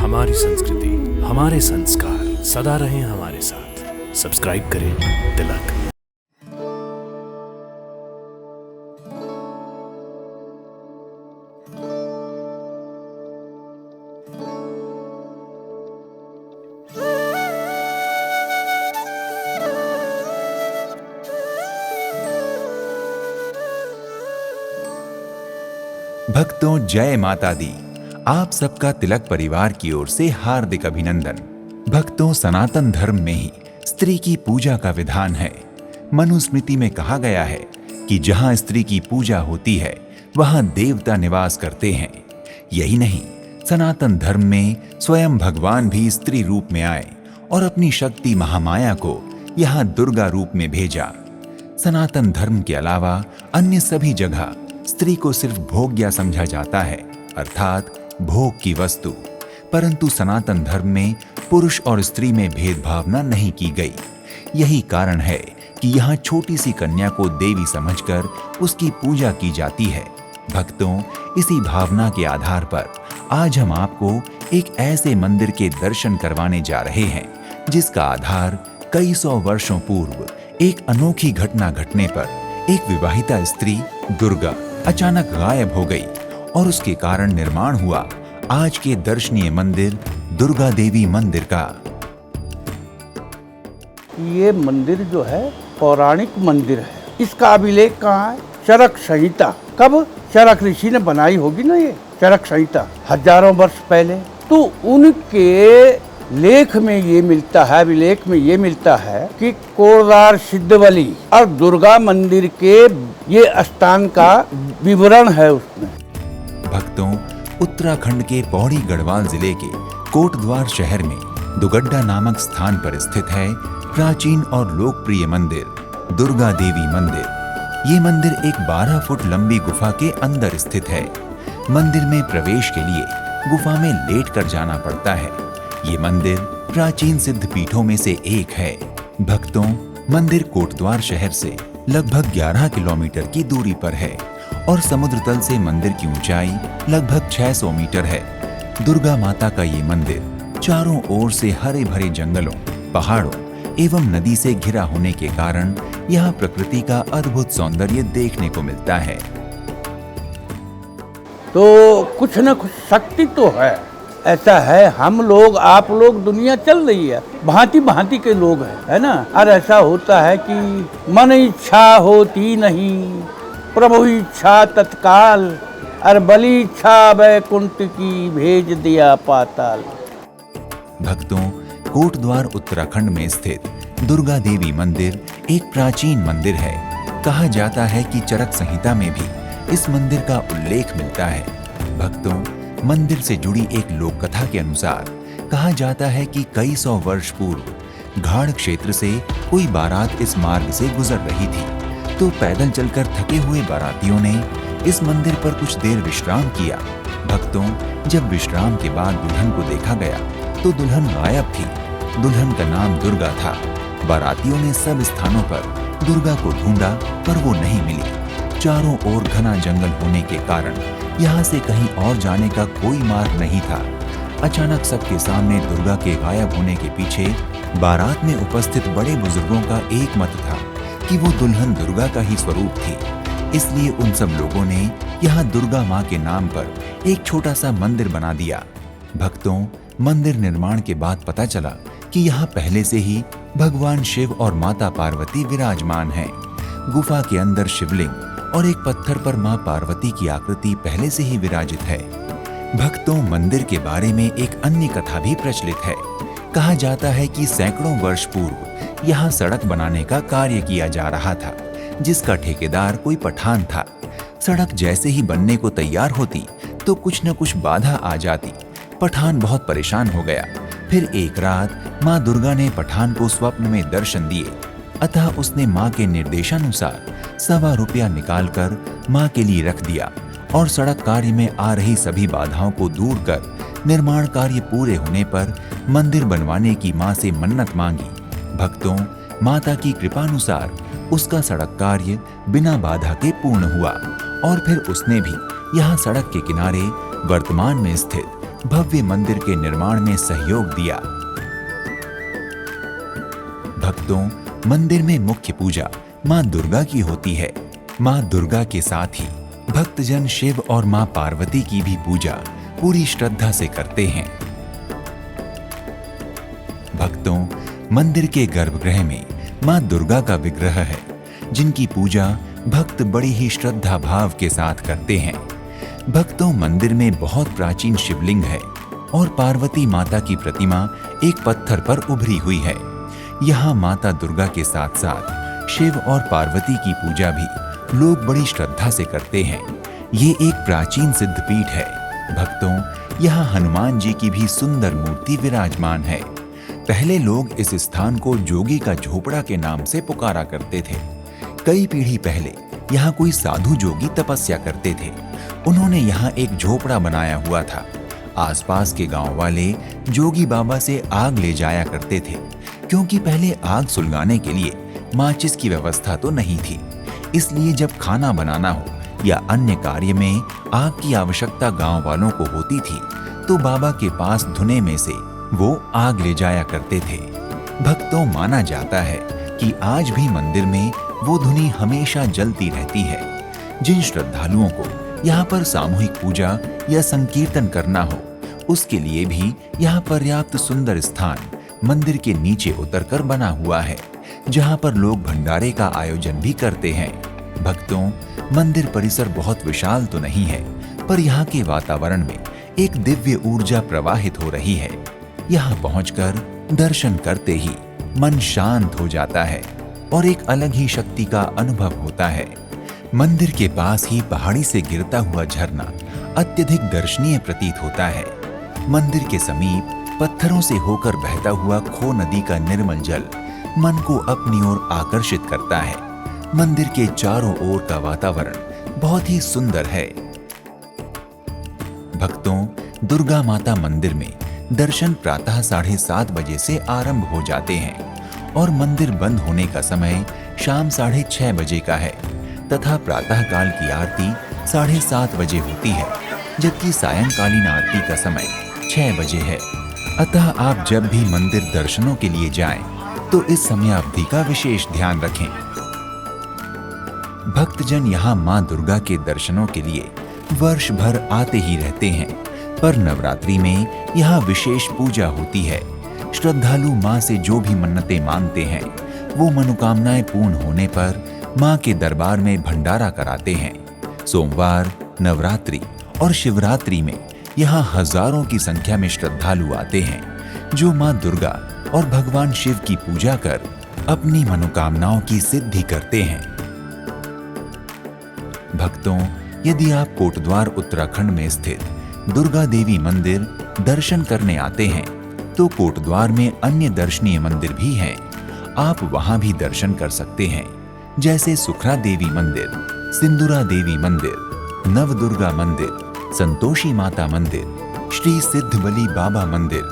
हमारी संस्कृति, हमारे संस्कार सदा रहें हमारे साथ। सब्सक्राइब करें तिलक। भक्तों, जय माता दी। आप सबका तिलक परिवार की ओर से हार्दिक अभिनंदन। भक्तों, सनातन धर्म में ही स्त्री की पूजा का विधान है। मनुस्मृति में कहा गया है कि जहां स्त्री की पूजा होती है वहां देवता निवास करते हैं। यही नहीं, सनातन धर्म में स्वयं भगवान भी स्त्री रूप में आए और अपनी शक्ति महामाया को यहाँ दुर्गा रूप में भेजा। सनातन धर्म के अलावा अन्य सभी जगह स्त्री को सिर्फ भोग्या समझा जाता है, अर्थात भोग की वस्तु। परंतु सनातन धर्म में पुरुष और स्त्री में भेदभावना नहीं की गई। यही कारण है कि यहाँ छोटी सी कन्या को देवी समझकर उसकी पूजा की जाती है। भक्तों, इसी भावना के आधार पर आज हम आपको एक ऐसे मंदिर के दर्शन करवाने जा रहे हैं जिसका आधार कई सौ वर्षों पूर्व एक अनोखी घटना घटने पर एक विवाहिता स्त्री दुर्गा अचानक गायब हो गई और उसके कारण निर्माण हुआ आज के दर्शनीय मंदिर दुर्गा देवी मंदिर का। ये मंदिर जो है पौराणिक मंदिर है। इसका अभिलेख कहाँ है? चरक संहिता। कब? चरक ऋषि ने बनाई होगी ना ये चरक संहिता, हजारों वर्ष पहले। तो उनके लेख में ये मिलता है, अभिलेख में ये मिलता है कि कोरदार सिद्धवली और दुर्गा मंदिर के ये स्थान का विवरण है उसमें। भक्तों, उत्तराखंड के पौड़ी गढ़वाल जिले के कोटद्वार शहर में दुगड्डा नामक स्थान पर स्थित है प्राचीन और लोकप्रिय मंदिर दुर्गा देवी मंदिर। ये मंदिर एक 12 फुट लंबी गुफा के अंदर स्थित है। मंदिर में प्रवेश के लिए गुफा में लेटकर जाना पड़ता है। ये मंदिर प्राचीन सिद्ध पीठों में से एक है। भक्तों, मंदिर कोटद्वार शहर से लगभग 11 किलोमीटर की दूरी पर है और समुद्र तल से मंदिर की ऊंचाई लगभग 600 मीटर है। दुर्गा माता का ये मंदिर चारों ओर से हरे भरे जंगलों, पहाड़ों एवं नदी से घिरा होने के कारण यहाँ प्रकृति का अद्भुत सौंदर्य देखने को मिलता है। तो कुछ न कुछ शक्ति तो है। ऐसा है, हम लोग, आप लोग, दुनिया चल रही है, भांति भांति के लोग हैं, है ना। और ऐसा होता है कि मन इच्छा होती नहीं, प्रभु इच्छा तत्काल, और बलि इच्छा वैकुंठ की भेज दिया पाताल। भक्तों, कोटद्वार उत्तराखंड में स्थित दुर्गा देवी मंदिर एक प्राचीन मंदिर है। कहा जाता है कि चरक संहिता में भी इस मंदिर का उल्लेख मिलता है। भक्तों, मंदिर से जुड़ी एक लोक कथा के अनुसार कहा जाता है कि कई सौ वर्ष पूर्व घाड़ क्षेत्र से कोई बारात इस मार्ग से गुजर रही थी। तो पैदल चलकर थके हुए बारातियों ने इस मंदिर पर कुछ देर विश्राम किया। भक्तों, जब विश्राम के बाद दुल्हन को देखा गया तो दुल्हन गायब थी। दुल्हन का नाम दुर्गा था। बारातियों ने सब स्थानों पर दुर्गा को ढूंढा पर वो नहीं मिली। चारों ओर घना जंगल होने के कारण यहाँ से कहीं और जाने का कोई मार्ग नहीं था। अचानक सबके सामने दुर्गा के गायब होने के पीछे बारात में उपस्थित बड़े बुजुर्गों का एक मत था कि वो दुल्हन दुर्गा का ही स्वरूप थी। इसलिए उन सब लोगों ने यहाँ दुर्गा माँ के नाम पर एक छोटा सा मंदिर बना दिया। भक्तों, मंदिर निर्माण के बाद पता चला कि यहाँ पहले से ही भगवान शिव और माता पार्वती विराजमान हैं। गुफा के अंदर शिवलिंग और एक पत्थर पर मां पार्वती की आकृति पहले से ही विराजित है। भक्तों, मंदिर के बारे में एक अन्य कथा भी प्रचलित है। कहा जाता है कि सैकड़ों वर्ष पूर्व यहाँ सड़क बनाने का कार्य किया जा रहा था, जिसका ठेकेदार कोई पठान था। सड़क जैसे ही बनने को तैयार होती तो कुछ न कुछ बाधा आ जाती। पठान बहुत परेशान हो गया। फिर एक रात माँ दुर्गा ने पठान को स्वप्न में दर्शन दिए। अतः उसने माँ के निर्देशानुसार ₹1.25 रुपया निकालकर माँ के लिए रख दिया और सड़क कार्य में आ रही सभी बाधाओं को दूर कर निर्माण कार्य पूरे होने पर मंदिर बनवाने की माँ से मन्नत मांगी। भक्तों, माता की कृपानुसार उसका सड़क कार्य बिना बाधा के पूर्ण हुआ और फिर उसने भी यहाँ सड़क के किनारे वर्तमान में स्थित भव्य मंदिर के निर्माण में सहयोग दिया। भक्तों, मंदिर में मुख्य पूजा मां दुर्गा की होती है। मां दुर्गा के साथ ही भक्तजन शिव और मां पार्वती की भी पूजा पूरी श्रद्धा से करते हैं। भक्तों, मंदिर के गर्भगृह में मां दुर्गा का विग्रह है, जिनकी पूजा भक्त बड़ी ही श्रद्धा भाव के साथ करते हैं। भक्तों, मंदिर में बहुत प्राचीन शिवलिंग है और पार्वती माता की प्रतिमा एक पत्थर पर उभरी हुई है। यहाँ माता दुर्गा के साथ साथ शिव और पार्वती की पूजा भी लोग बड़ी श्रद्धा से करते हैं। ये एक प्राचीन सिद्ध पीठ है। भक्तों, यहाँ हनुमान जी की भी सुंदर मूर्ति विराजमान है। पहले लोग इस स्थान को जोगी का झोपड़ा के नाम से पुकारा करते थे। कई पीढ़ी पहले यहाँ कोई साधु जोगी तपस्या करते थे। उन्होंने यहाँ एक झोपड़ा बनाया हुआ था। आसपास के गांव वाले जोगी बाबा से आग ले जाया करते थे, क्योंकि पहले आग सुलगाने के लिए माचिस की व्यवस्था तो नहीं थी। इसलिए जब खाना बनाना हो या अन्य कार्य में आग की आवश्यकता गांव वालों को होती थी, तो बाबा के पास धुने में से वो आग ले जाया करते थे। भक्तों, माना जाता है कि आज भी मंदिर में वो धुनी हमेशा जलती रहती है। जिन श्रद्धालुओं को यहाँ पर सामूहिक पूजा या संकीर्तन करना हो, उसके लिए भी यहाँ पर्याप्त सुंदर स्थान मंदिर के नीचे उतरकर बना हुआ है, जहाँ पर लोग भंडारे का आयोजन भी करते हैं। भक्तों, मंदिर परिसर बहुत विशाल तो नहीं है, पर यहाँ के वातावरण में एक दिव्य ऊर्जा प्रवाहित हो रही है। यहाँ पहुंचकर दर्शन करते ही मन शांत हो जाता है और एक अलग ही शक्ति का अनुभव होता है। मंदिर के पास ही पहाड़ी से गिरता हुआ झरना अत्यधिक दर्शनीय प्रतीत होता है। मंदिर के समीप पत्थरों से होकर बहता हुआ खो नदी का निर्मल जल मन को अपनी ओर आकर्षित करता है। मंदिर के चारों ओर का वातावरण बहुत ही सुंदर है। भक्तों, दुर्गा माता मंदिर में दर्शन प्रातः 7:30 बजे से आरंभ हो जाते हैं और मंदिर बंद होने का समय शाम 6:30 बजे का है तथा प्रातः काल की आरती 7:30 बजे होती है, जबकि सायंकालीन आरती का समय 6 बजे है। अतः आप जब भी मंदिर दर्शनों के लिए जाएं, तो इस समय अवधि का विशेष ध्यान रखें। भक्तजन यहाँ मां दुर्गा के दर्शनों के लिए वर्ष भर आते ही रहते हैं, पर नवरात्रि में यहाँ विशेष पूजा होती है। श्रद्धालु मां से जो भी मन्नतें मांगते हैं, वो मनोकामनाएं पूर्ण होने पर मां के दरबार में भंडारा कराते हैं। सोमवार, नवरात्रि और शिवरात्रि में यहाँ हजारों की संख्या में श्रद्धालु आते हैं, जो मां दुर्गा और भगवान शिव की पूजा कर अपनी मनोकामनाओं की सिद्धि करते हैं। भक्तों, यदि आप कोटद्वार उत्तराखंड में स्थित दुर्गा देवी मंदिर दर्शन करने आते हैं, तो कोटद्वार में अन्य दर्शनीय मंदिर भी हैं। आप वहां भी दर्शन कर सकते हैं, जैसे सुखरा देवी मंदिर, सिंदूरा देवी मंदिर, नवदुर्गा मंदिर, संतोषी माता मंदिर, श्री सिद्धबली बाबा मंदिर,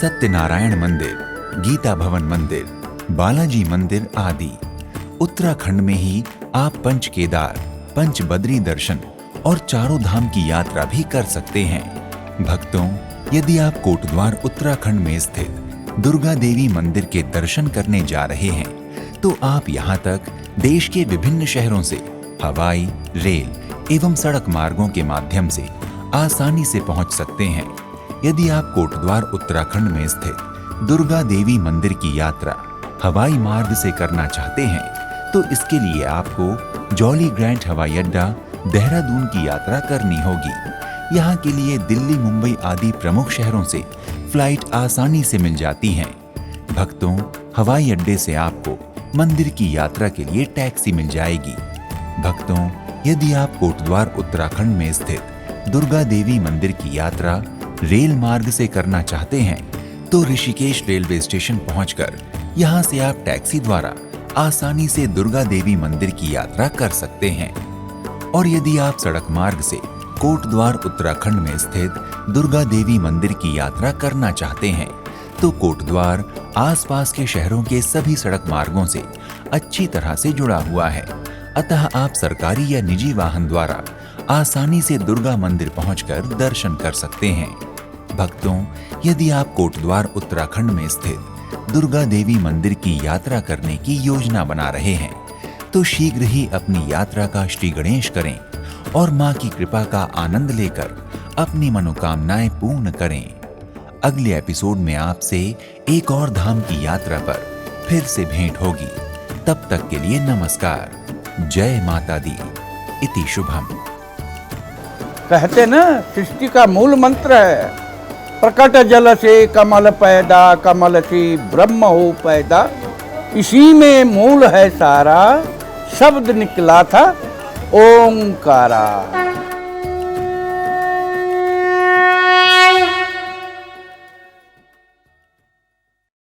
सत्यनारायण मंदिर, गीता भवन मंदिर, बालाजी मंदिर आदि। उत्तराखंड में ही आप पंच केदार, पंच बद्री दर्शन और चारों धाम की यात्रा भी कर सकते हैं। भक्तों, यदि आप कोटद्वार उत्तराखंड में स्थित दुर्गा देवी मंदिर के दर्शन करने जा रहे हैं, तो आप यहाँ तक देश के विभिन्न शहरों से हवाई, रेल एवं सड़क मार्गों के माध्यम से आसानी से पहुंच सकते हैं। यदि आप कोटद्वार उत्तराखंड में स्थित दुर्गा देवी मंदिर की यात्रा हवाई मार्ग से करना चाहते हैं, तो इसके लिए आपको जॉली ग्रैंट हवाई अड्डा देहरादून की यात्रा करनी होगी। यहाँ के लिए दिल्ली, मुंबई आदि प्रमुख शहरों से फ्लाइट आसानी से मिल जाती हैं। भक्तों, हवाई अड्डे से आपको मंदिर की यात्रा के लिए टैक्सी मिल जाएगी। भक्तों, यदि आप कोटद्वार उत्तराखंड में स्थित दुर्गा देवी मंदिर की यात्रा रेल मार्ग से करना चाहते हैं, तो ऋषिकेश रेलवे स्टेशन पहुंचकर यहां से आप टैक्सी द्वारा आसानी से दुर्गा देवी मंदिर की यात्रा कर सकते हैं। और यदि आप सड़क मार्ग से कोटद्वार उत्तराखंड में स्थित दुर्गा देवी मंदिर की यात्रा करना चाहते हैं, तो कोटद्वार आसपास के शहरों के सभी सड़क मार्गों से अच्छी तरह से जुड़ा हुआ है। अतः आप सरकारी या निजी वाहन द्वारा आसानी से दुर्गा मंदिर पहुंचकर दर्शन कर सकते हैं। भक्तों, यदि आप कोटद्वार उत्तराखंड में स्थित दुर्गा देवी मंदिर की यात्रा करने की योजना बना रहे हैं तो शीघ्र ही अपनी यात्रा का श्री गणेश करें और मां की कृपा का आनंद लेकर अपनी मनोकामनाएं पूर्ण करें। अगले एपिसोड में आपसे एक और धाम की यात्रा पर फिर से भेंट होगी। तब तक के लिए नमस्कार। जय माता दी। इति शुभम। कहते ना, सृष्टि का मूल मंत्र है, प्रकट जल से कमल पैदा, कमल से ब्रह्म हो पैदा। इसी में मूल है सारा, शब्द निकला था ओंकारा।